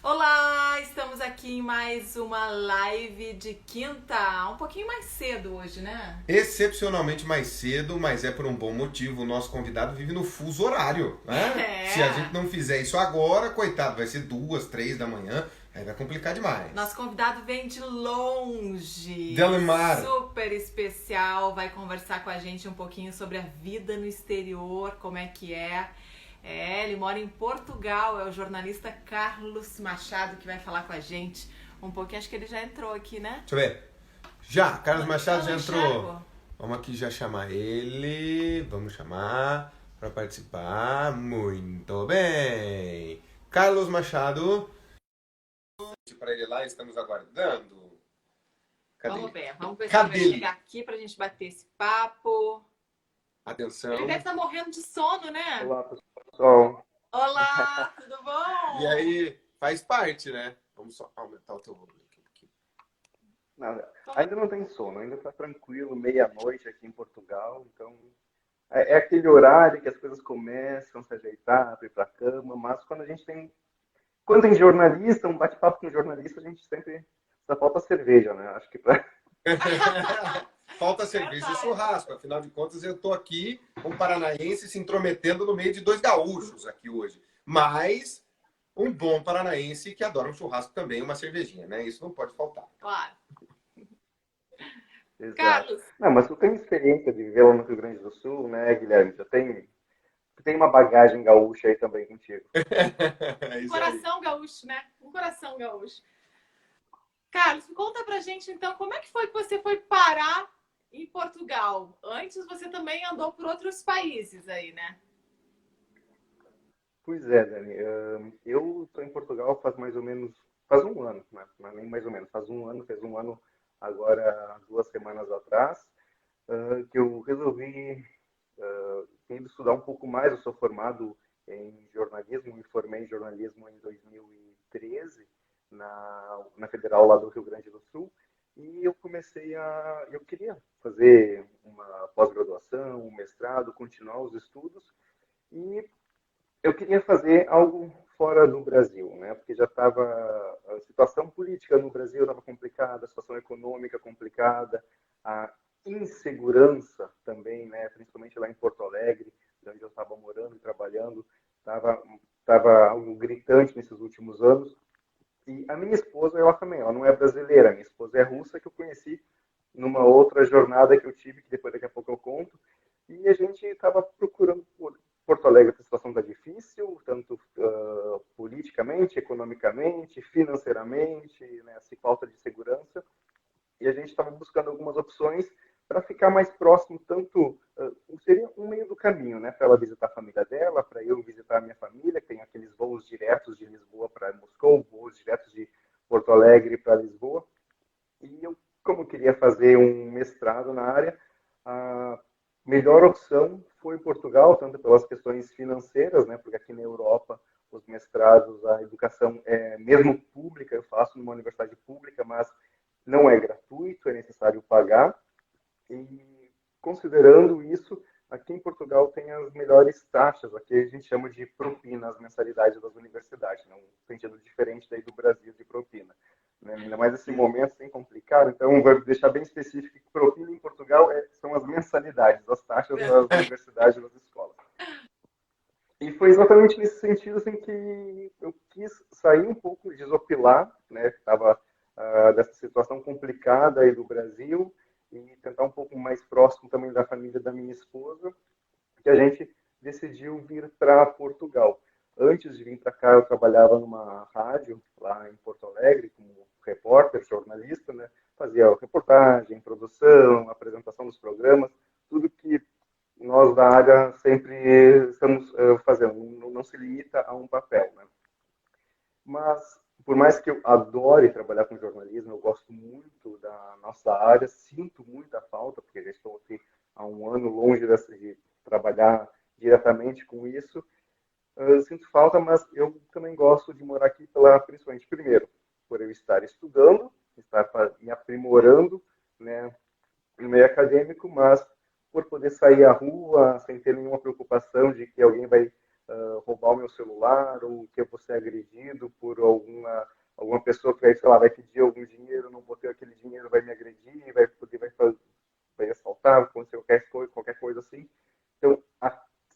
Olá, estamos aqui em mais uma live de quinta, um pouquinho mais cedo hoje, né? Excepcionalmente mais cedo, mas é por um bom motivo. O nosso convidado vive no fuso horário, né? Se a gente É, não fizer isso agora, coitado, vai ser 2, 3 da manhã, aí vai complicar demais. nosso convidado vem de longe, Delimar, super especial, vai conversar com a gente um pouquinho sobre a vida no exterior, como é que é. É, ele mora em Portugal, é o jornalista Carlos Machado que vai falar com a gente um pouquinho. Acho que ele já entrou aqui, né? deixa eu ver. Já, Carlos Eu Machado não já entrou. enxergo. Vamos aqui já chamar ele. Vamos chamar para participar. Muito bem. Carlos Machado. Para ele lá, estamos aguardando. Cadê ele? Vamos ver se ele vai Cadê chegar ele? aqui pra gente bater esse papo. Ele deve Atenção. estar morrendo de sono, né? Olá, pessoal. Olá, tudo E bom? aí, faz parte, né? Vamos só aumentar o teu volume aqui um pouquinho. Não, Como- ainda não tem sono, ainda está tranquilo, meia-noite aqui em Portugal, então é aquele horário que as coisas começam a se ajeitar, para ir para a cama, mas quando tem jornalista, um bate-papo com jornalista, a gente sempre só falta cerveja, né? Acho que para Falta cerveja e Verdade. churrasco. Afinal de contas, eu tô aqui, um paranaense se intrometendo no meio de dois gaúchos aqui hoje. Mas um bom paranaense que adora um churrasco também, uma cervejinha, né? Isso não pode faltar. Claro. Exato. Carlos, Não, mas tu tem experiência de viver lá no Rio Grande do Sul, né, Guilherme? Tu tem uma bagagem gaúcha aí também contigo. É um isso aí. coração gaúcho, né? Um coração gaúcho. Carlos, conta pra gente então, como é que foi que você foi parar em Portugal? Antes você também andou por outros países aí, né? Pois é, Dani. Eu estou em Portugal faz mais ou menos, faz um ano, né? Não é nem mais ou menos, fez um ano agora, 2 semanas atrás, que eu resolvi ir estudar um pouco mais. Eu sou formado em jornalismo, me formei em jornalismo em 2013 na Federal lá do Rio Grande do Sul, e eu queria fazer uma pós-graduação, um mestrado, continuar os estudos, e eu queria fazer algo fora do Brasil, né? Porque já estava a situação política no Brasil estava complicada, a situação econômica complicada, a insegurança também, né? Principalmente lá em Porto Alegre, onde eu estava morando e trabalhando, estava tava algo gritante nesses últimos anos. E a minha esposa, ela também, ela não é brasileira, a minha esposa é russa, que eu conheci numa outra jornada que eu tive, que depois daqui a pouco eu conto, e a gente estava procurando Porto Alegre. A situação está difícil, tanto politicamente, economicamente, financeiramente, né, assim, falta de segurança, e a gente estava buscando algumas opções para ficar mais próximo, tanto seria um meio do caminho, né, para ela visitar a família dela, para eu visitar a minha família, que tem aqueles voos diretos de Lisboa para Moscou, voos diretos de Porto Alegre para Lisboa. E eu, como queria fazer um mestrado na área, a melhor opção foi Portugal, tanto pelas questões financeiras, né, porque aqui na Europa os mestrados, a educação é mesmo pública, eu faço numa universidade pública, mas não é gratuito, é necessário pagar. E considerando isso, aqui em Portugal tem as melhores taxas, aqui a gente chama de propina, as mensalidades das universidades, num sentido diferente daí do Brasil de propina, né? Ainda mais esse momento sem complicado, então vou deixar bem específico que propina em Portugal são as mensalidades, as taxas das universidades e das escolas. E foi exatamente nesse sentido assim, que eu quis sair um pouco, desopilar, né? Estava dessa situação complicada aí do Brasil, e tentar um pouco mais próximo também da família da minha esposa, que a gente decidiu vir para Portugal. Antes de vir para cá, eu trabalhava numa rádio lá em Porto Alegre como repórter, jornalista, né? Fazia reportagem, produção, apresentação dos programas, tudo que nós da área sempre estamos fazendo, não se limita a um papel, né? Mas, por mais que eu adore trabalhar com jornalismo, eu gosto muito da nossa área, sinto muita falta, porque já estou aqui há um ano longe de trabalhar diretamente com isso. Eu sinto falta, mas eu também gosto de morar aqui principalmente, primeiro, por eu estar estudando, estar me aprimorando, né, no meio acadêmico, mas por poder sair à rua sem ter nenhuma preocupação de que alguém vai roubar o meu celular, ou que eu vou ser agredido por alguma pessoa que vai, sei lá, vai pedir algum dinheiro, não vou ter aquele dinheiro, vai me agredir, vai assaltar, vai acontecer qualquer coisa assim. Então,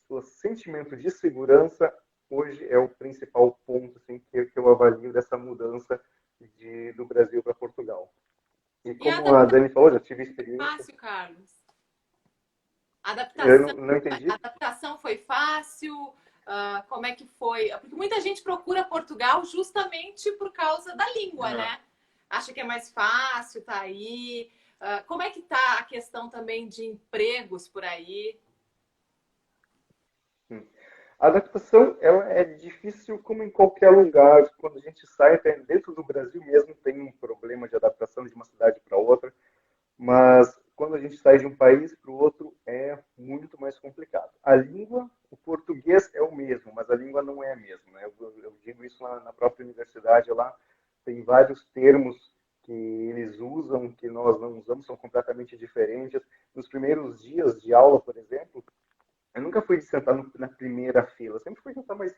o sentimento de segurança hoje é o principal ponto assim, que eu avalio dessa mudança do Brasil para Portugal. E E a como a Dani falou, já tive experiência. fácil, Carlos? Eu não entendi. A adaptação foi fácil? Como é que foi? Porque muita gente procura Portugal justamente por causa da língua, né? Acha que é mais fácil, tá aí. Como é que tá a questão também de empregos por aí? A adaptação ela é difícil como em qualquer lugar. Quando a gente sai, até dentro do Brasil mesmo, tem um problema de adaptação de uma cidade para outra. Mas quando a gente sai de um país para o outro, é muito mais complicado. A língua, o português é o mesmo, mas a língua não é a mesma. Né? Eu digo isso na própria universidade, lá tem vários termos que eles usam, que nós não usamos, são completamente diferentes. Nos primeiros dias de aula, por exemplo, eu nunca fui de sentar na primeira fila, eu sempre fui sentar mais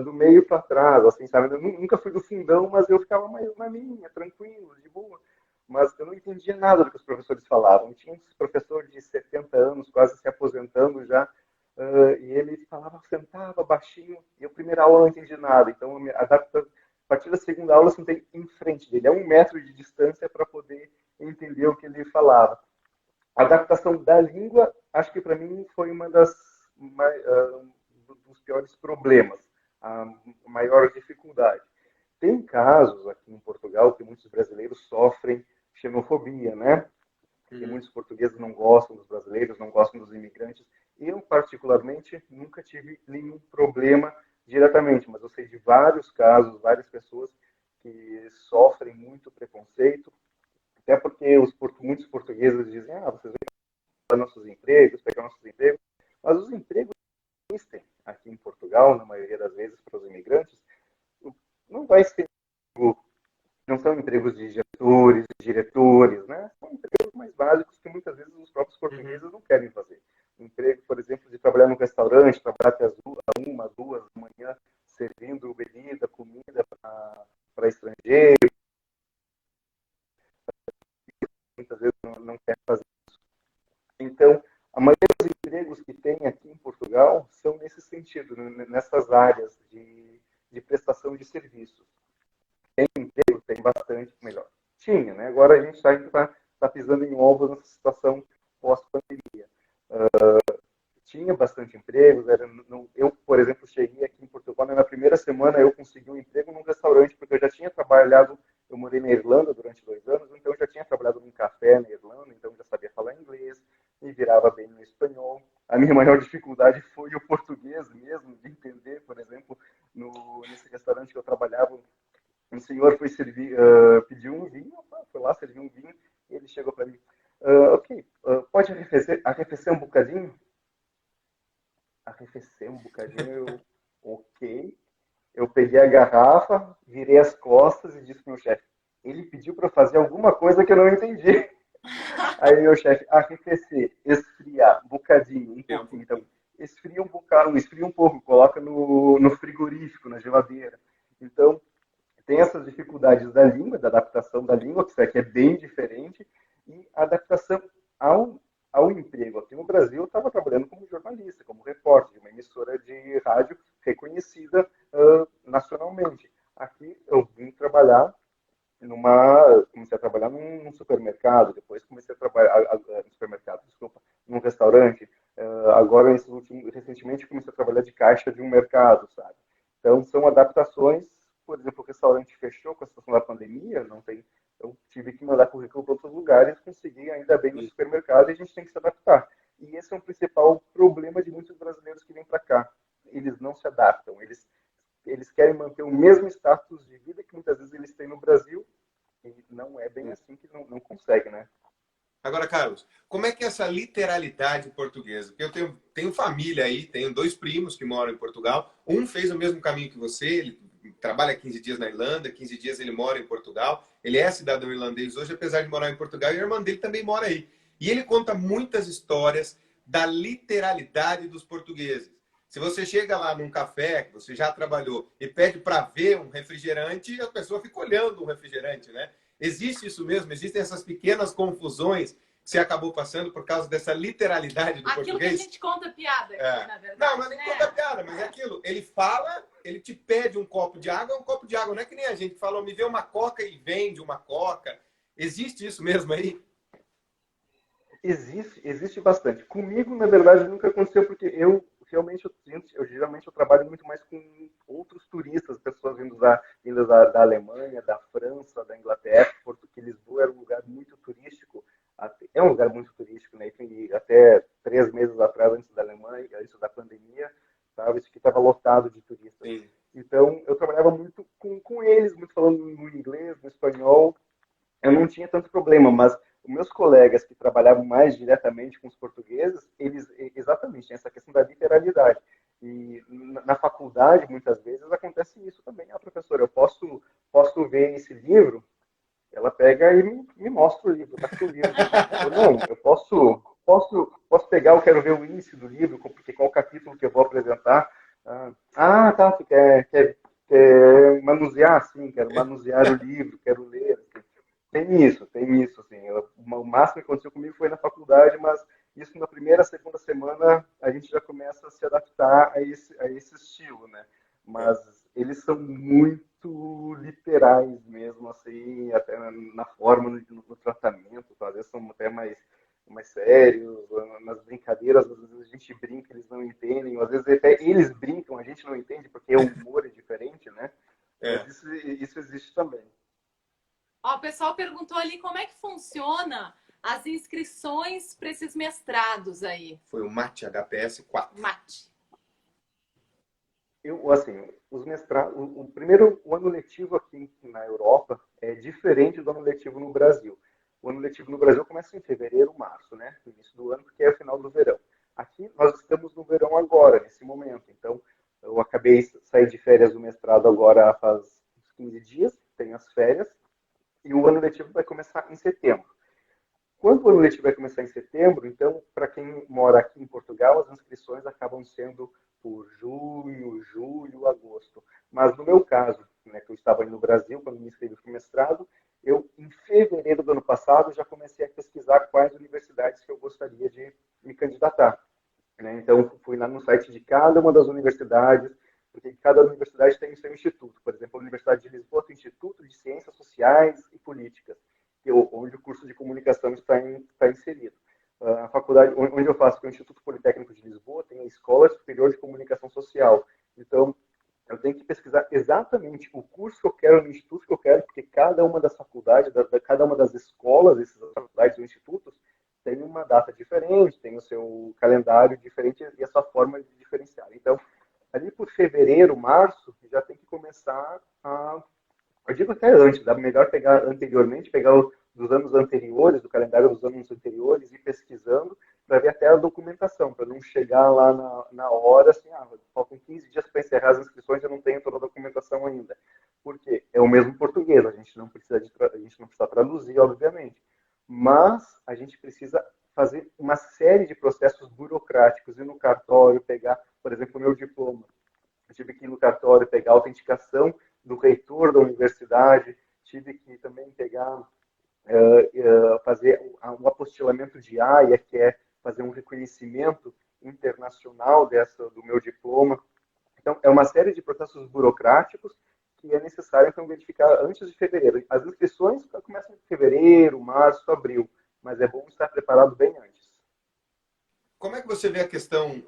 do meio para trás, assim, sabe? Eu nunca fui do fundão, mas eu ficava mais na minha, tranquilo, de boa. Mas eu não entendia nada do que os professores falavam. Tinha um professor de 70 anos, quase se aposentando já, e ele falava, sentava baixinho, e a primeira aula eu não entendi nada. Então, a partir da segunda aula, eu sentei em frente dele, a 1 metro de distância para poder entender o que ele falava. A adaptação da língua, acho que para mim foi uma dos piores problemas, a maior dificuldade. Tem casos aqui em Portugal que muitos brasileiros sofrem xenofobia, né? E muitos portugueses não gostam dos brasileiros, não gostam dos imigrantes. Eu, particularmente, nunca tive nenhum problema diretamente, mas eu sei de vários casos, várias pessoas que sofrem muito preconceito, até porque muitos portugueses dizem, vocês vêm pegar nossos empregos, mas os empregos que existem aqui em Portugal, na maioria das vezes, para os imigrantes, não vai ser não são empregos de gestores, diretores, né? São empregos mais básicos que muitas vezes os próprios portugueses não querem fazer. Um emprego, por exemplo, de trabalhar num restaurante, trabalhar até as 1, 2 da manhã, servindo bebida, comida para estrangeiros, muitas vezes não quer fazer isso. Então, a maioria dos empregos que tem aqui em Portugal são nesse sentido, nessas áreas de prestação de serviços. Tem emprego, tem bastante, melhor. Tinha, né? Agora a gente tá pisando em ovos nessa situação pós-pandemia. Tinha bastante empregos. Eu, por exemplo, cheguei aqui em Portugal, na primeira semana eu consegui um emprego num restaurante, porque eu já tinha trabalhado, eu morei na Irlanda durante 2 anos, então eu já tinha trabalhado num café na Irlanda, então eu já sabia falar inglês, me virava bem no espanhol. A minha maior dificuldade foi o português mesmo, de entender, por exemplo, nesse restaurante que eu trabalhava, um senhor foi pediu um vinho, foi lá, serviu um vinho, e ele chegou para mim, ok, pode arrefecer um bocadinho? Arrefecer um bocadinho, ok. Eu peguei a garrafa, virei as costas e disse para o meu chefe, ele pediu para fazer alguma coisa que eu não entendi. Aí meu chefe, arrefecer, esfriar, um bocadinho, um pouquinho. Então, esfria um bocado, esfria um pouco, coloca no frigorífico, na geladeira. Então, tem essas dificuldades da língua, da adaptação da língua, que isso aqui é bem diferente, e a adaptação ao emprego. Aqui no Brasil, eu estava trabalhando como jornalista, como repórter de uma emissora de rádio reconhecida nacionalmente. Aqui eu vim trabalhar comecei a trabalhar num supermercado, depois comecei a trabalhar no supermercado, desculpa, num restaurante. Agora, recentemente, comecei a trabalhar de caixa de um mercado, sabe? Então, são adaptações. Por exemplo, o restaurante fechou com a situação da pandemia, não tem. Eu tive que mandar currículo para outros lugares, consegui ainda bem no supermercado e a gente tem que se adaptar. E esse é um principal problema de muitos brasileiros que vêm para cá. Eles não se adaptam, eles querem manter o mesmo status de vida que muitas vezes eles têm no Brasil e não é bem assim que não consegue, né? Agora, Carlos, como é que é essa literalidade portuguesa? Porque eu tenho família aí, tenho 2 primos que moram em Portugal. Um fez o mesmo caminho que você, ele trabalha 15 dias na Irlanda, 15 dias ele mora em Portugal. Ele é cidadão irlandês hoje, apesar de morar em Portugal, e a irmã dele também mora aí. E ele conta muitas histórias da literalidade dos portugueses. Se você chega lá num café, que você já trabalhou, e pede para ver um refrigerante, a pessoa fica olhando o refrigerante, né? Existe isso mesmo? Existem essas pequenas confusões que você acabou passando por causa dessa literalidade do Aquilo português? que a gente conta piada aqui, na verdade. Não, mas nem conta piada, mas é aquilo. Ele fala, ele te pede um copo de água, é um copo de água. Não é que nem a gente falou, me vê uma coca e vende uma coca. Existe isso mesmo aí? Existe bastante. Comigo, na verdade, nunca aconteceu, porque eu realmente, geralmente eu trabalho muito mais com outros turistas, pessoas vindas da Alemanha, da França, da Inglaterra, porque Lisboa era um lugar muito turístico, é um lugar muito turístico, né? E até 3 meses atrás, antes da Alemanha, antes da pandemia, sabe, isso aqui estava lotado de turistas. Sim. Então, eu trabalhava muito com eles, muito falando no inglês, no espanhol, eu não tinha tanto problema, mas os meus colegas que trabalhavam mais diretamente com os portugueses, eles exatamente têm essa questão da literalidade. E na faculdade, muitas vezes, acontece isso também. Ah, professor, eu posso ver esse livro? Ela pega e me mostra o livro, tá aqui o livro. Eu não, eu posso pegar, eu quero ver o índice do livro, porque qual capítulo que eu vou apresentar. Tá, tu quer manusear, sim, quero manusear o livro, quero ler. Assim. Tem isso, assim. O máximo que aconteceu comigo foi na faculdade, mas isso na primeira, segunda semana a gente já começa a se adaptar a esse estilo, né? Mas eles são muito literais mesmo, assim, até na forma, no tratamento, às vezes são até mais sérios, nas brincadeiras, às vezes a gente brinca, eles não entendem, às vezes até eles brincam, a gente não entende, porque o humor é diferente, né? Mas isso existe também. Ó, o pessoal perguntou ali como é que funciona as inscrições para esses mestrados aí. Foi o MAT HPS 4. MAT. Assim, os mestrados, o ano letivo aqui na Europa é diferente do ano letivo no Brasil. O ano letivo no Brasil começa em fevereiro, março, né? No início do ano, porque é o final do verão. Aqui nós estamos no verão agora, nesse momento. Então, eu acabei de sair de férias do mestrado agora faz uns 15 dias, tenho as férias, e o ano letivo vai começar em setembro. Quando o ano letivo vai começar em setembro, então, para quem mora aqui em Portugal, as inscrições acabam sendo por junho, julho, agosto. Mas no meu caso, né, que eu estava aí no Brasil, quando me inscrevi para o mestrado, eu, em fevereiro do ano passado, já comecei a pesquisar quais universidades que eu gostaria de me candidatar. Né? Então, fui lá no site de cada uma das universidades, porque cada universidade tem o seu instituto. Por exemplo, a Universidade de Lisboa tem o Instituto de Ciências Sociais e Políticas, onde o curso de comunicação está inserido. A faculdade onde eu faço, que é o Instituto Politécnico de Lisboa, tem a Escola Superior de Comunicação Social. Então, eu tenho que pesquisar exatamente o curso que eu quero no instituto que eu quero, porque cada uma das faculdades, cada uma das escolas, essas faculdades ou institutos, tem uma data diferente, tem o seu calendário diferente e a sua forma de diferenciar. Então, ali por fevereiro, março, já tem que começar a... Eu digo até antes, dá melhor pegar anteriormente, pegar dos anos anteriores, do calendário dos anos anteriores, e ir pesquisando para ver até a documentação, para não chegar lá na hora, assim, faltam 15 dias para encerrar as inscrições, eu não tenho toda a documentação ainda. Porque é o mesmo português, a gente não precisa traduzir, obviamente, mas a gente precisa fazer uma série de processos burocráticos, ir no cartório, pegar, por exemplo, o meu diploma. Eu tive que ir no cartório pegar a autenticação do reitor da universidade, tive que também pegar, fazer um apostilamento de AIA, que é fazer um reconhecimento internacional do meu diploma. Então, é uma série de processos burocráticos que é necessário, então, verificar antes de fevereiro. As inscrições começam em fevereiro, março, abril, mas é bom estar preparado bem antes. Como é que você vê a questão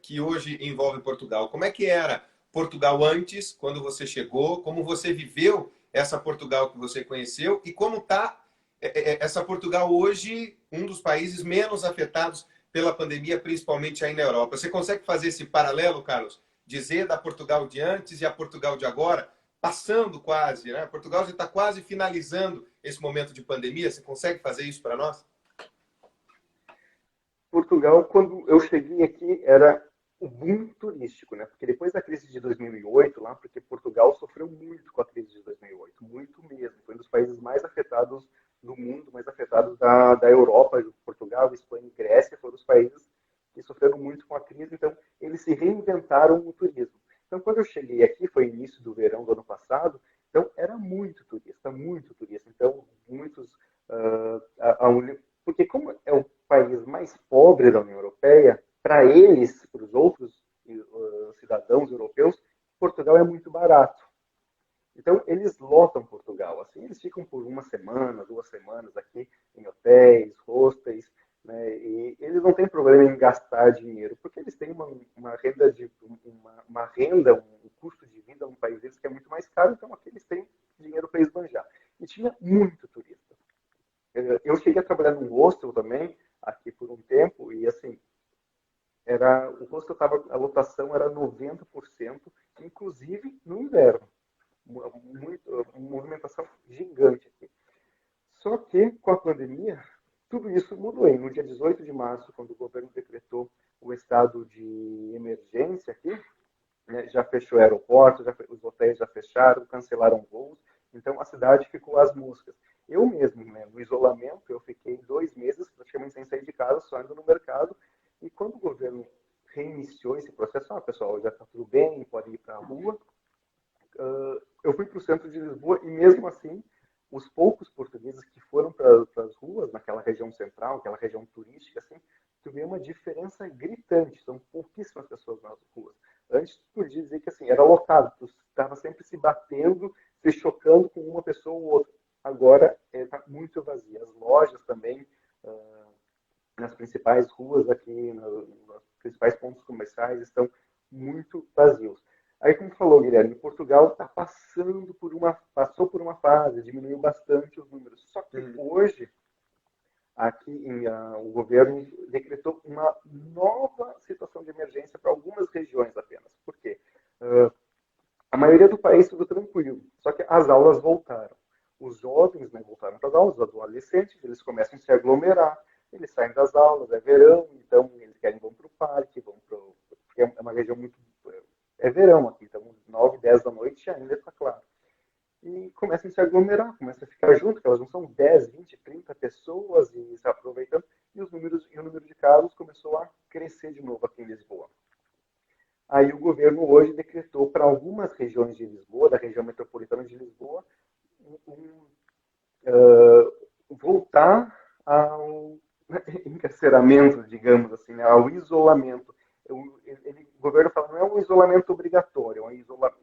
que hoje envolve Portugal? Como é que era Portugal antes, quando você chegou? Como você viveu essa Portugal que você conheceu? E como está essa Portugal hoje, um dos países menos afetados pela pandemia, principalmente aí na Europa? Você consegue fazer esse paralelo, Carlos? Dizer da Portugal de antes e a Portugal de agora? Passando quase, né? Portugal já está quase finalizando esse momento de pandemia. Você consegue fazer isso para nós? Portugal, quando eu cheguei aqui, era o boom turístico, né? Porque depois da crise de 2008, lá, porque Portugal sofreu muito com a crise de 2008, muito mesmo. Foi um dos países mais afetados do mundo, mais afetados da Europa. Portugal, Espanha e Grécia foram os países que sofreram muito com a crise. Então, eles se reinventaram o turismo. Então, quando eu cheguei aqui, foi início do verão do ano passado, então era muito turista, muito turista. Então, muitos... porque como é o país mais pobre da União Europeia, para eles, para os outros cidadãos europeus, Portugal é muito barato. Então, eles lotam Portugal. Assim, eles ficam por uma semana, 2 semanas aqui em hotéis, hostels, né? E eles não têm problema em gastar dinheiro, porque eles têm uma renda, um custo de vida no país deles que é muito mais caro, então aqui eles têm dinheiro para esbanjar. E tinha muito turista. Eu cheguei a trabalhar num hostel também, aqui por um tempo, e assim, o hostel a lotação era 90%, inclusive no inverno. Uma movimentação gigante aqui. Só que, com a pandemia, tudo isso mudou. E no dia 18 de março, quando o governo decretou o estado de emergência aqui, né, já fechou o aeroporto, os hotéis já fecharam, cancelaram voos. Então, a cidade ficou às moscas. Eu mesmo, né, no isolamento, eu fiquei 2 meses praticamente sem sair de casa, só indo no mercado. E quando o governo reiniciou esse processo, pessoal, já está tudo bem, pode ir para a rua, eu fui para o centro de Lisboa e mesmo assim, os poucos portugueses que foram para as ruas, naquela região central, aquela região turística, assim, tu vê uma diferença gritante. São pouquíssimas pessoas nas ruas. Antes, tu podia dizer que assim, era lotado, tu estava sempre se batendo, se chocando com uma pessoa ou outra. Agora, está muito vazio. As lojas também, nas principais ruas aqui, nos principais pontos comerciais, estão muito vazios. Aí, como falou, Guilherme, Portugal passou por uma fase, diminuiu bastante os números. Só que hoje, aqui o governo decretou uma nova situação de emergência para algumas regiões apenas. Por quê? A maioria do país tudo tranquilo, só que as aulas voltaram. Os jovens, né, voltaram para as aulas, os adolescentes, eles começam a se aglomerar, eles saem das aulas, é verão, então eles vão para o parque, porque é uma região muito... É verão aqui, então 9, 10 da noite ainda está claro. E começam a se aglomerar, começam a ficar junto, que elas não são 10, 20, 30 pessoas e se aproveitando, e o número de casos começou a crescer de novo aqui em Lisboa. Aí o governo hoje decretou para algumas regiões de Lisboa, da região metropolitana de Lisboa, voltar ao encarceramento, digamos assim, né, ao isolamento. O governo fala, não é um isolamento obrigatório, é um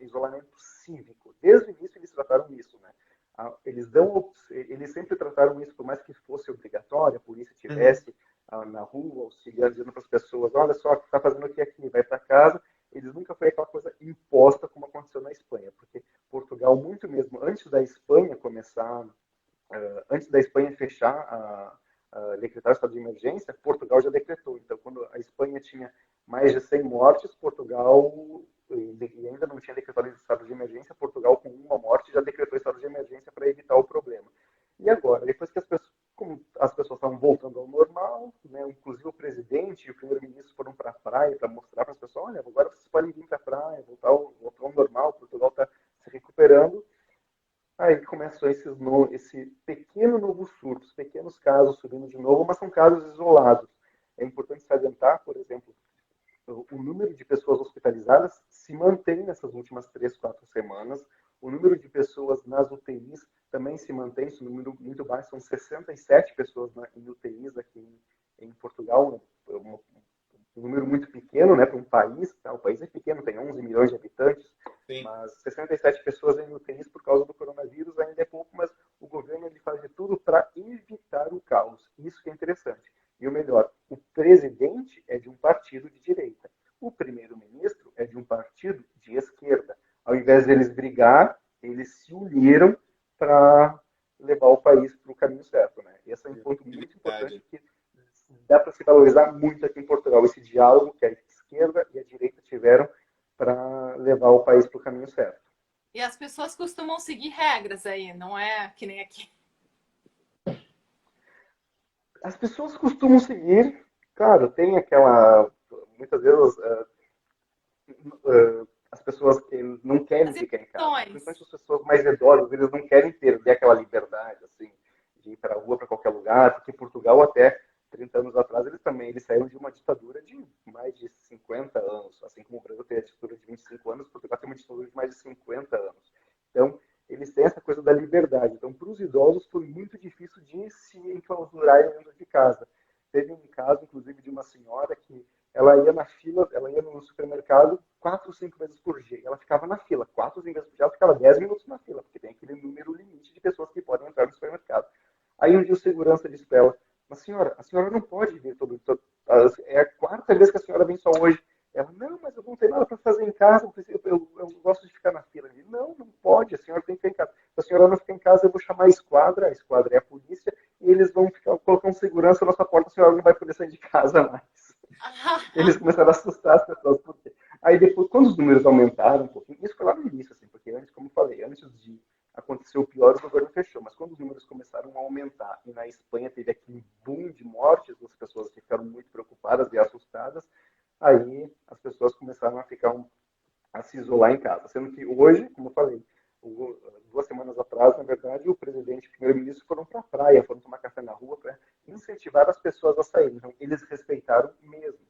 isolamento cívico. Desde o início eles trataram isso, né? Eles sempre trataram isso, por mais que fosse obrigatório, a polícia tivesse na rua, auxiliando, dizendo para as pessoas, olha só, o que está fazendo aqui, vai para casa. Eles nunca foi aquela coisa imposta como aconteceu na Espanha, porque Portugal, muito mesmo, antes da Espanha começar, antes da Espanha fechar, decretar o estado de emergência, Portugal já decretou. Então, quando a Espanha tinha mais de 100 mortes, Portugal, e ainda não tinha decretado o estado de emergência, Portugal, com uma morte, já decretou o estado de emergência para evitar o problema. E agora, depois que as pessoas estavam voltando ao normal, né, inclusive o presidente e o primeiro-ministro foram para a praia para mostrar para as pessoas, olha, agora vocês podem vir para a praia, voltar ao normal, Portugal está se recuperando. Aí começou esse pequeno novo surto, os pequenos casos subindo de novo, mas são casos isolados. É importante salientar, por exemplo, o número de pessoas hospitalizadas se mantém nessas últimas 3, 4 semanas. O número de pessoas nas UTIs também se mantém, esse número muito baixo, são 67 pessoas em UTIs aqui em Portugal, um número muito pequeno, né, para um país. Tá? O país é pequeno, tem 11 milhões de habitantes, sim, mas 67 pessoas em UTIs por causa do coronavírus ainda é pouco, mas o governo ele faz de tudo para evitar o caos. Isso que é interessante. E o melhor, o presidente é de um partido de direita. O primeiro-ministro é de um partido de esquerda. Ao invés deles brigar, eles se uniram para levar o país para o caminho certo. Né? Esse é um ponto muito importante que dá para se valorizar muito aqui em Portugal, esse diálogo que a esquerda e a direita tiveram para levar o país para o caminho certo. E as pessoas costumam seguir regras aí, não é que nem aqui. As pessoas costumam seguir, claro, tem aquela, muitas vezes, as pessoas que não querem ficar em casa, principalmente as pessoas mais idosas, eles não querem ter aquela liberdade, assim, de ir para a rua, para qualquer lugar, porque em Portugal até 30 anos atrás eles saíram de uma ditadura de mais de 50 anos, Assim como o Brasil tem a ditadura de 25 anos, Portugal tem uma ditadura de mais de 50 anos. Então, eles têm essa coisa da liberdade. Então, para os idosos, foi muito difícil de se enclausurarem dentro de casa. Teve um caso, inclusive, de uma senhora que ela ia na fila, ela ia no supermercado 4 ou 5 vezes por dia. Ela ficava na fila 4 ou 5 vezes por dia, ela ficava 10 minutos na fila, porque tem aquele número limite de pessoas que podem entrar no supermercado. Aí um dia o segurança disse para ela, mas senhora, a senhora não pode vir é a quarta vez que a senhora vem só hoje. Ela, não, mas eu não tenho nada para fazer em casa, eu gosto de ficar na fila. Ele, não, não pode, a senhora tem que ficar em casa. Se a senhora não ficar em casa, eu vou chamar a esquadra é a polícia, e eles vão colocar um segurança na sua porta, a senhora não vai poder sair de casa mais. Eles começaram a assustar as pessoas. Porque... Aí depois, quando os números aumentaram um pouquinho, isso foi lá no início, assim, porque antes, como eu falei, antes de acontecer o pior, o governo fechou. Mas quando os números começaram a aumentar, e na Espanha teve aquele boom de mortes, as pessoas ficaram muito preocupadas e assustadas, aí as pessoas começaram a se isolar em casa. Sendo que hoje, como eu falei, 2 semanas atrás, na verdade, o presidente e o primeiro-ministro foram para a praia, foram tomar café na rua para incentivar as pessoas a saírem. Então, eles respeitaram mesmo.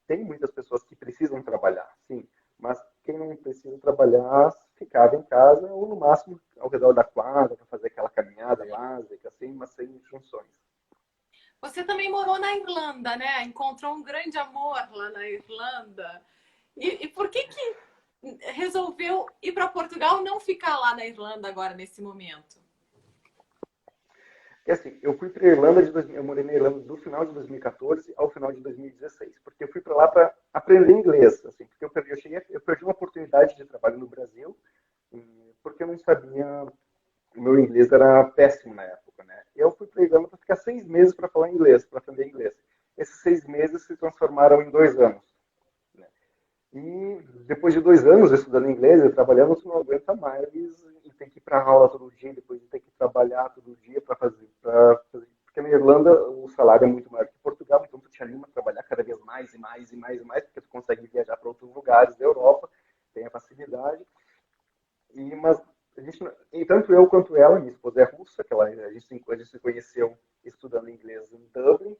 Tem muitas pessoas que precisam trabalhar, sim, mas quem não precisa trabalhar ficava em casa ou, no máximo, ao redor da quadra para fazer aquela caminhada básica, assim, mas sem funções. Você também morou na Irlanda, né? Encontrou um grande amor lá na Irlanda. E por que resolveu ir para Portugal, não ficar lá na Irlanda agora, nesse momento? Porque assim, eu fui para a Irlanda, eu morei na Irlanda do final de 2014 ao final de 2016, porque eu fui para lá para aprender inglês, assim, porque eu perdi uma oportunidade de trabalho no Brasil, porque eu não sabia, o meu inglês era péssimo na época, né? Eu fui para a Irlanda para ficar 6 meses para falar inglês, para aprender inglês. Esses 6 meses se transformaram em 2 anos. Né? E depois de 2 anos estudando inglês e trabalhando, você não aguenta mais e tem que ir para aula todo dia, depois tem que trabalhar todo dia para fazer. Porque na Irlanda o salário é muito maior que em Portugal, então tu te anima a trabalhar cada vez mais e mais e mais e mais, porque tu consegue viajar para outros lugares da Europa, tem a facilidade. Mas a gente, e tanto eu quanto ela, minha esposa é russa, a gente se conheceu estudando inglês em Dublin,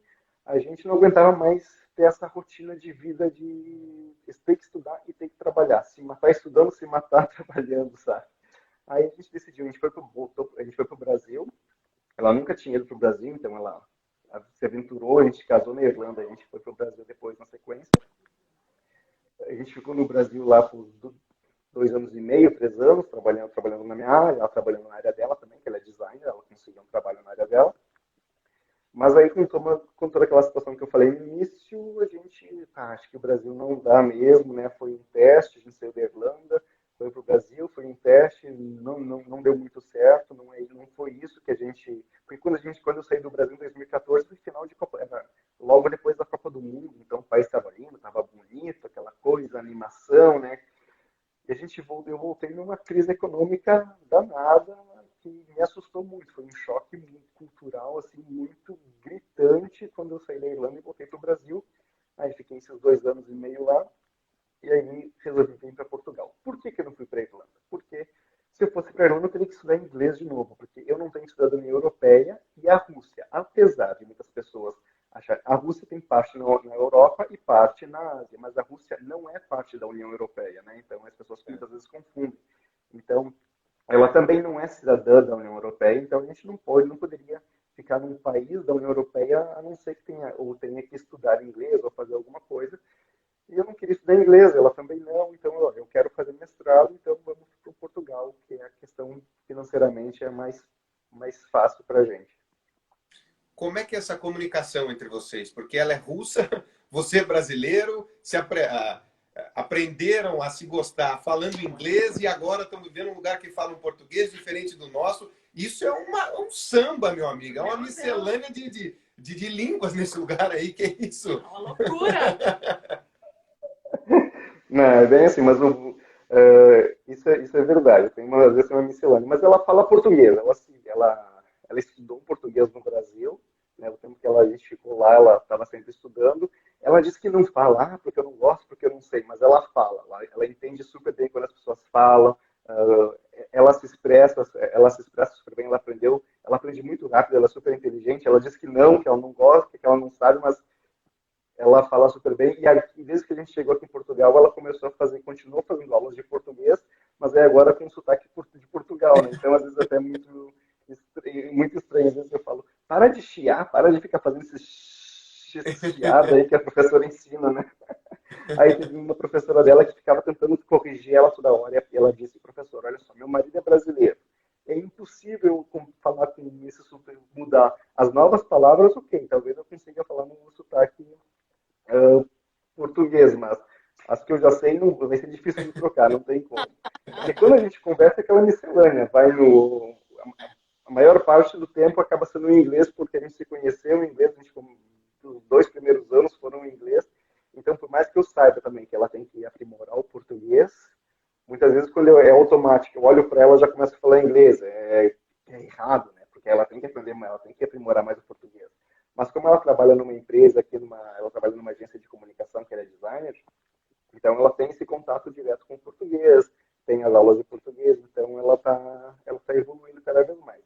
a gente não aguentava mais ter essa rotina de vida de ter que estudar e ter que trabalhar. Se matar estudando, se matar trabalhando, sabe? Aí a gente decidiu, a gente foi pro Brasil. Ela nunca tinha ido pro Brasil, então ela se aventurou, a gente casou na Irlanda, a gente foi pro Brasil depois na sequência. A gente ficou no Brasil lá por 2 anos e meio, 3 anos, trabalhando na minha área, ela trabalhando na área dela também, que ela é designer, ela conseguiu um trabalho na área dela. Mas aí, com toda aquela situação que eu falei no início, a gente, acho que o Brasil não dá mesmo, né? Foi um teste, a gente saiu da Irlanda, foi para o Brasil, foi um teste, não deu muito certo, não foi isso que a gente... Porque quando eu saí do Brasil em 2014, foi final de Copa, logo depois da Copa do Mundo, então o país estava lindo, estava bonito, aquela coisa, animação, né? E eu voltei numa crise econômica danada, que me assustou muito. Foi um choque cultural assim, muito gritante quando eu saí da Irlanda e voltei para o Brasil. Aí fiquei esses 2 anos e meio lá, e aí resolvi vir para Portugal. Por que eu não fui para a Irlanda? Porque se eu fosse para a Irlanda, eu teria que estudar inglês de novo, porque eu não tenho cidadania europeia e a Rússia, apesar de muitas pessoas acharem, a Rússia tem parte na Europa e parte na Ásia, mas a Rússia não é parte da União Europeia, né? Então as pessoas muitas vezes confundem. Então, ela também não é cidadã da União Europeia, então a gente não poderia ficar num país da União Europeia a não ser que tenha que estudar inglês ou fazer alguma coisa. E eu não queria estudar inglês, ela também não, então eu quero fazer mestrado, então vamos para Portugal, que a questão financeiramente é mais fácil para a gente. Como é que é essa comunicação entre vocês? Porque ela é russa, você é brasileiro, aprenderam a se gostar falando inglês e agora estão vivendo um lugar que fala um português diferente do nosso. Isso é um samba, meu amigo, é uma miscelânea de línguas nesse lugar aí, que é isso? É uma loucura! Não, é bem assim, mas isso é verdade. Às vezes tem uma miscelânea. Mas ela fala português. Ela estudou português no Brasil. Né, o tempo que a gente ficou lá, ela estava sempre estudando. Ela disse que não fala, porque eu não gosto, porque eu não sei. Mas ela fala. Ela entende super bem quando as pessoas falam. Ela se expressa super bem. Ela aprende muito rápido. Ela é super inteligente. Ela diz que ela não gosta, que ela não sabe, mas ela fala super bem, e aqui, desde que a gente chegou aqui em Portugal, ela começou a fazer, continuou fazendo aulas de português, mas é agora com sotaque de Portugal, né? Então, às vezes, até é muito estranho. Às vezes eu falo, para de chiar, para de ficar fazendo esse chiado aí que a professora ensina, né? Aí teve uma professora dela que ficava tentando corrigir ela toda hora, e ela disse, professor, olha só, meu marido é brasileiro, é impossível falar com esse super, mudar as novas palavras, ok, talvez eu consiga falar num sotaque português, mas as que eu já sei não, vai ser difícil de trocar, não tem como. Porque quando a gente conversa é aquela miscelânea, vai no... A maior parte do tempo acaba sendo em inglês, porque a gente se conheceu em inglês, a gente, os 2 primeiros anos foram em inglês, então por mais que eu saiba também que ela tem que aprimorar o português, muitas vezes quando é automático, eu olho para ela já começo a falar inglês, é errado, né? Porque ela tem que aprender, ela tem que aprimorar mais o português. Mas como ela trabalha numa empresa, ela trabalha numa agência de comunicação, que ela é designer, então ela tem esse contato direto com o português, tem as aulas de português, então ela tá evoluindo cada vez mais.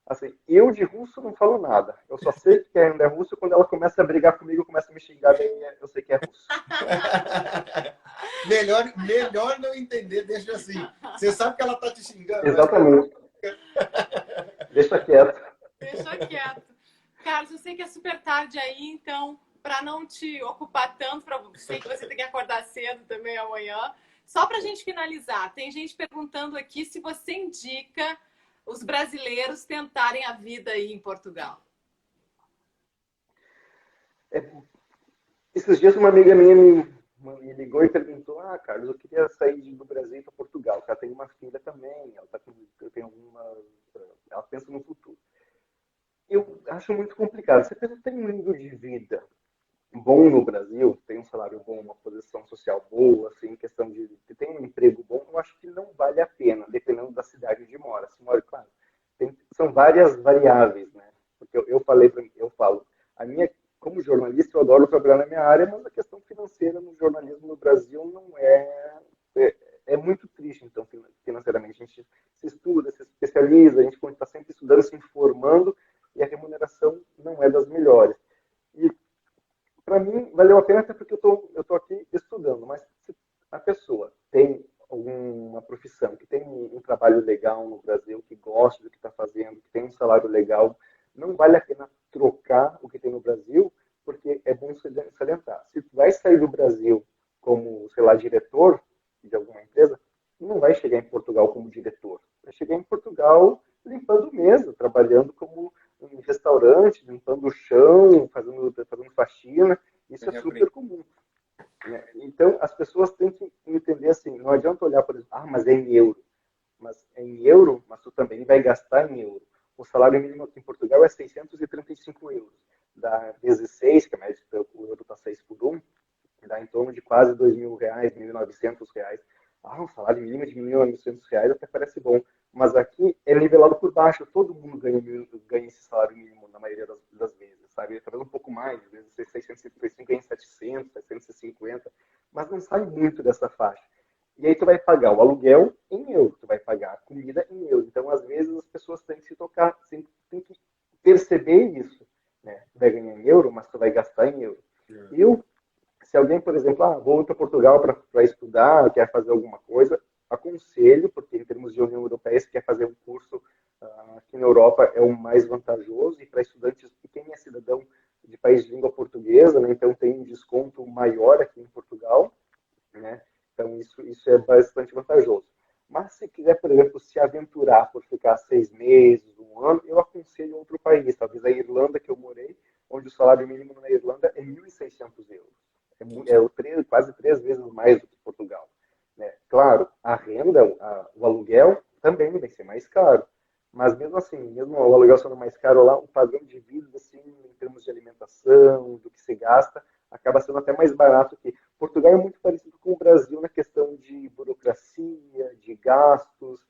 Assim, eu de russo não falo nada. Eu só sei que ainda é russo quando ela começa a brigar comigo, começa a me xingar, daí eu sei que é russo. melhor não entender, deixa assim. Você sabe que ela tá te xingando. Exatamente. Deixa quieto. Deixa quieto. Carlos, eu sei que é super tarde aí, então, para não te ocupar tanto, sei que você tem que acordar cedo também amanhã. Só para a gente finalizar, tem gente perguntando aqui se você indica os brasileiros tentarem a vida aí em Portugal. Esses dias uma amiga minha me ligou e perguntou, Carlos, eu queria sair do Brasil para Portugal, porque ela tem uma filha também, ela pensa no futuro. Eu acho muito complicado. Se a pessoa tem um nível de vida bom no Brasil, tem um salário bom, uma posição social boa, assim, questão de tem um emprego bom, eu acho que não vale a pena, dependendo da cidade onde mora. Se mora, claro, são várias variáveis, né? Porque eu falo, como jornalista, eu adoro trabalhar na minha área, mas a questão financeira no jornalismo no Brasil não é muito triste, então, financeiramente. A gente se estuda, se especializa, a gente está sempre estudando, se informando, e a remuneração não é das melhores. E para mim, valeu a pena até porque eu tô aqui estudando, mas se a pessoa tem alguma profissão, que tem um trabalho legal no Brasil, que gosta do que está fazendo, que tem um salário legal, não vale a pena trocar o que tem no Brasil, porque é bom salientar. Se tu vai sair do Brasil como, sei lá, diretor de alguma empresa, não vai chegar em Portugal como diretor. Vai chegar em Portugal limpando mesa, trabalhando como em restaurante, limpando o chão, fazendo faxina. Isso é super comum. Né? Então, as pessoas têm que entender assim, não adianta olhar, por exemplo, mas é em euro. Mas é em euro, mas tu também vai gastar em euro. O salário mínimo aqui em Portugal é 635 euros. Dá vezes 6, que a média o euro está 6 por 1, dá em torno de quase R$ 2.000, R$ 1.900. Um salário mínimo de R$ 1.900 até parece bom. Mas aqui é nivelado por baixo. Todo mundo ganha esse salário mínimo na maioria das vezes, sabe? Talvez um pouco mais, às vezes 635 ganha 700, 750, mas não sai muito dessa faixa. E aí tu vai pagar o aluguel em euro, tu vai pagar a comida em euro. Então, às vezes, as pessoas têm que se tocar, têm que perceber isso. Né? Tu vai ganhar em euro, mas tu vai gastar em euro. Se alguém, por exemplo, vou para Portugal para estudar, quer fazer alguma coisa, aconselho, porque em termos de União Europeia, se quer fazer um curso aqui na Europa é o mais vantajoso, e para estudantes, e quem é cidadão de país de língua portuguesa, né, então tem um desconto maior aqui em Portugal, né, então isso é bastante vantajoso. Mas se quiser, por exemplo, se aventurar por ficar 6 meses, um ano, eu aconselho outro país, talvez a Irlanda, que eu morei, onde o salário mínimo na Irlanda é 1.600 euros. Quase 3 vezes mais do que Portugal. Né? Claro, a renda, o aluguel também vai ser mais caro. Mas mesmo assim, mesmo o aluguel sendo mais caro lá, o padrão de vida, assim, em termos de alimentação, do que se gasta, acaba sendo até mais barato que Portugal é muito parecido com o Brasil na questão de burocracia, de gastos,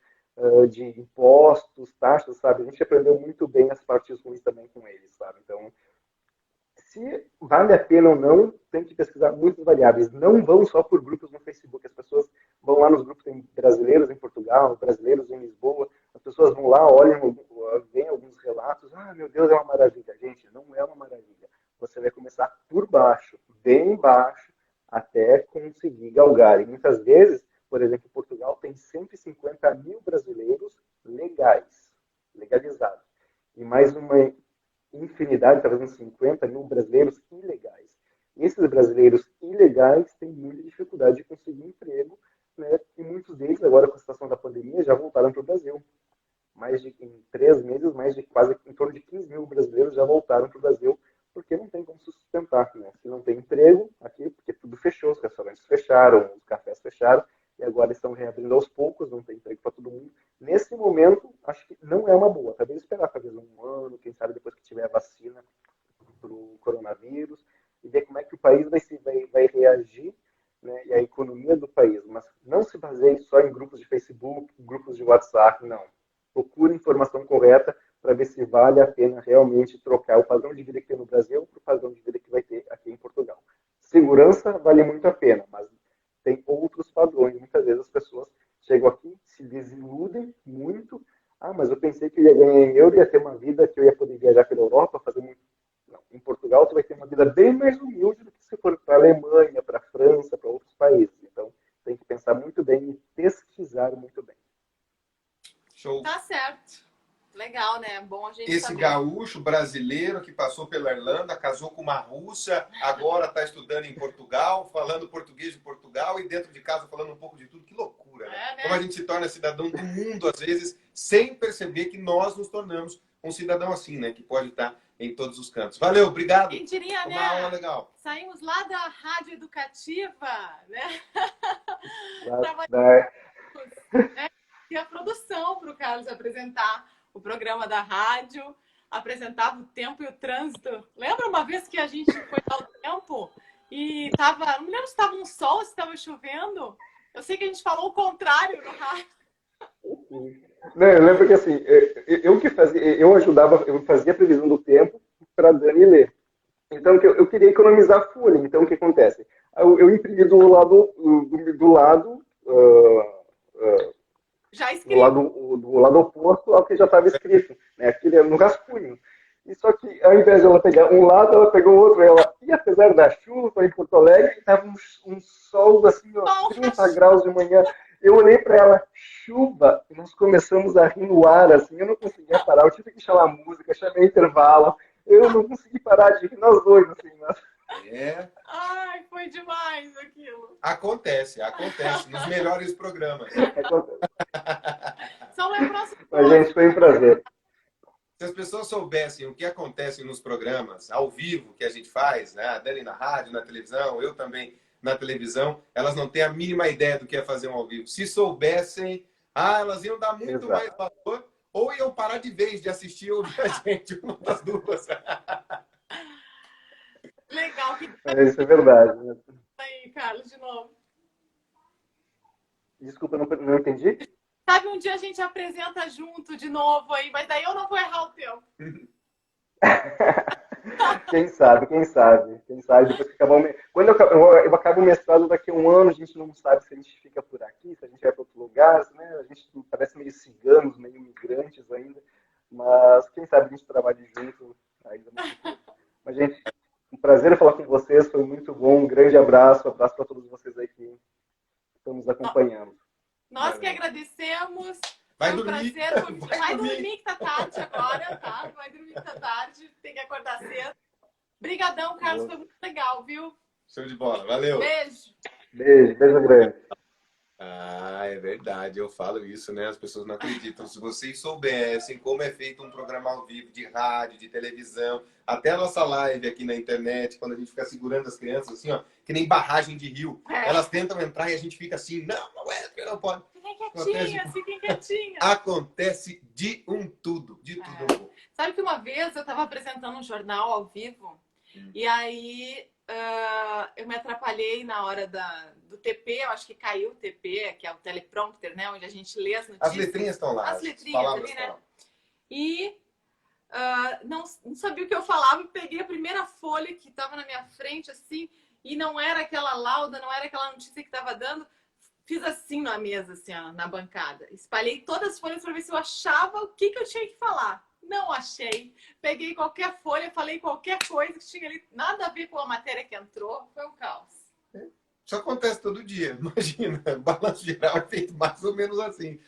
de impostos, taxas, sabe? A gente aprendeu muito bem as partes ruins também com eles, sabe? Então, se vale a pena ou não, tem que pesquisar muitas variáveis. Não vão só por grupos no Facebook. As pessoas vão lá nos grupos, tem brasileiros em Portugal, brasileiros em Lisboa. As pessoas vão lá, olham, veem alguns relatos. Meu Deus, é uma maravilha. Gente, não é uma maravilha. Você vai começar por baixo, bem baixo até conseguir galgar. E muitas vezes, por exemplo, Portugal tem 150 mil brasileiros legalizados. E mais uma infinidade, talvez uns 50 mil brasileiros ilegais. E esses brasileiros ilegais têm muita dificuldade de conseguir emprego, né? E muitos deles, agora com a situação da pandemia, já voltaram para o Brasil. Em 3 meses, mais de quase em torno de 15 mil brasileiros já voltaram para o Brasil, porque não tem como sustentar, né? Se não tem emprego aqui, porque tudo fechou, os restaurantes fecharam, os cafés fecharam, e agora estão reabrindo aos poucos, não tem emprego para todo mundo. Nesse momento, acho que não é uma boa. Talvez esperar talvez um ano, quem sabe depois que tiver a vacina para o coronavírus, e ver como é que o país vai reagir, né, e a economia do país. Mas não se baseie só em grupos de Facebook, grupos de WhatsApp, não. Procure a informação correta para ver se vale a pena realmente trocar o padrão de vida que tem no Brasil para o padrão de vida que vai ter aqui em Portugal. Segurança vale muito a pena, mas tem outros padrões. Muitas vezes as pessoas chegam aqui, se desiludem muito. Ah, mas eu pensei que eu ia ganhar em euro, ia ter uma vida que eu ia poder viajar pela Europa, fazer muito. Não, em Portugal você vai ter uma vida bem mais humilde do que se for para a Alemanha, para a França, para outros países. Então, tem que pensar muito bem e pesquisar muito bem. Show. Tá certo. Legal, né? Bom a gente Esse saber. gaúcho brasileiro que passou pela Irlanda, casou com uma russa, agora está estudando em Portugal, falando português de Portugal e dentro de casa falando um pouco de tudo. Que loucura, né? É, né? Como a gente se torna cidadão do mundo, às vezes, sem perceber que nós nos tornamos um cidadão assim, né? Que pode estar em todos os cantos. Valeu, obrigado. Quem diria, né? Uma aula legal. Saímos lá da rádio educativa, né? E a produção para o Carlos apresentar o programa da rádio, apresentava o tempo e o trânsito. Lembra uma vez que a gente foi ao tempo e tava, não me lembro se estava um sol, se estava chovendo. Eu sei que a gente falou o contrário no rádio. Não, eu lembro que assim, eu fazia a previsão do tempo para a Dani ler. Então eu queria economizar folha. Então o que acontece? Eu imprimi do lado já do lado oposto ao que já estava escrito, né? Aquele no rascunho. E só que ao invés de ela pegar um lado, ela pegou o outro. E apesar da chuva em Porto Alegre, estava um sol assim, ó, 30 graus de manhã. Eu olhei para ela, chuva, e nós começamos a rir no ar, assim, eu não conseguia parar. Eu tive que chamar música, chamei intervalo. Eu não consegui parar de rir, nós dois, assim. É. Ai, foi demais aquilo. Acontece nos melhores programas. São lembranças. Mas, gente, foi um prazer. Se as pessoas soubessem o que acontece nos programas ao vivo que a gente faz, né? A Dani na rádio, na televisão, eu também na televisão, elas não têm a mínima ideia do que é fazer um ao vivo. Se soubessem, elas iam dar muito mais valor ou iam parar de vez de assistir ou ouvir a gente, uma das duas. Legal. Isso é verdade. Né? Aí, Carlos, de novo. Desculpa, não entendi. Sabe, um dia a gente apresenta junto de novo aí, mas daí eu não vou errar o tempo. Quem sabe, depois que acabar quando eu acabo o mestrado daqui a um ano, a gente não sabe se a gente fica por aqui, se a gente vai para outro lugar, né? A gente parece meio ciganos, meio migrantes ainda, mas quem sabe a gente trabalha junto ainda mais. Mas, gente, um prazer falar com vocês, foi muito bom, um grande abraço para todos vocês aí que estão nos acompanhando. Nós que agradecemos. Vai foi um dormir. Prazer. Vai dormir que tá tarde agora, tá? Vai dormir que tá tarde, tem que acordar cedo. Obrigadão, Carlos, foi muito legal, viu? Show de bola, valeu. Beijo. Beijo grande. É verdade, eu falo isso, né? As pessoas não acreditam. Se vocês soubessem como é feito um programa ao vivo, de rádio, de televisão, até a nossa live aqui na internet, quando a gente fica segurando as crianças assim, ó, que nem barragem de rio. Elas tentam entrar e a gente fica assim, não entra, não pode. Fiquem quietinhas. Acontece de tudo. Sabe que uma vez eu estava apresentando um jornal ao vivo e aí eu me atrapalhei na hora do TP, eu acho que caiu o TP, que é o teleprompter, né? Onde a gente lê as notícias. As letrinhas estão lá. As letrinhas ali, né? E não sabia o que eu falava e peguei a primeira folha que estava na minha frente, assim, e não era aquela lauda, não era aquela notícia que estava dando. Fiz assim na mesa, assim, ó, na bancada. Espalhei todas as folhas para ver se eu achava o que eu tinha que falar. Não achei. Peguei qualquer folha, falei qualquer coisa que tinha ali, nada a ver com a matéria que entrou. Foi um caos. Isso acontece todo dia, imagina. Balanço geral é feito mais ou menos assim.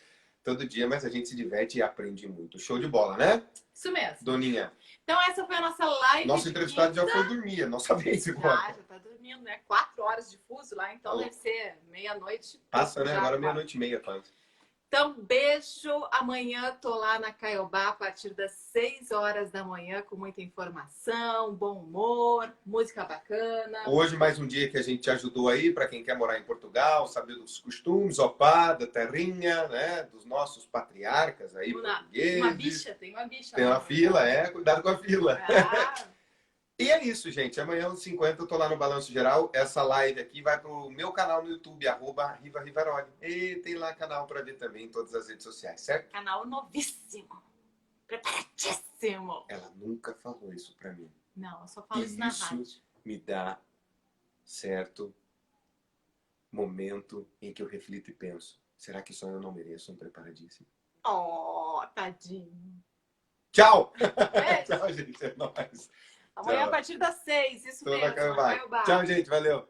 Todo dia, mas a gente se diverte e aprende muito. Show de bola, né? Isso mesmo. Doninha. Então essa foi a nossa live. Nosso entrevistado já foi dormir, a nossa vez agora. Já tá dormindo, né? 4 horas de fuso lá, então deve ser meia-noite. Passa, né? Agora já meia-noite e meia, quase. Então, beijo. Amanhã tô lá na Caiobá a partir das 6 horas da manhã com muita informação, bom humor, música bacana. Hoje mais um dia que a gente ajudou aí para quem quer morar em Portugal, saber dos costumes, opá, da terrinha, né? Dos nossos patriarcas aí portugueses. Tem uma bicha. Tem uma fila, cuidado com a fila. Ah. E é isso, gente. Amanhã às 50 eu tô lá no Balanço Geral. Essa live aqui vai pro meu canal no YouTube, @RivaRivaroli. E tem lá canal para ver também em todas as redes sociais, certo? Canal novíssimo. Preparadíssimo. Ela nunca falou isso para mim. Não, eu só falo isso na rádio. Isso me dá certo momento em que eu reflito e penso: será que só eu não mereço um preparadíssimo? Oh, tadinho. Tchau! Beijo. Tchau, gente. É nóis. Amanhã Tchau. a partir das 6, isso Tô mesmo. na Caiobá. Tchau, gente. Valeu.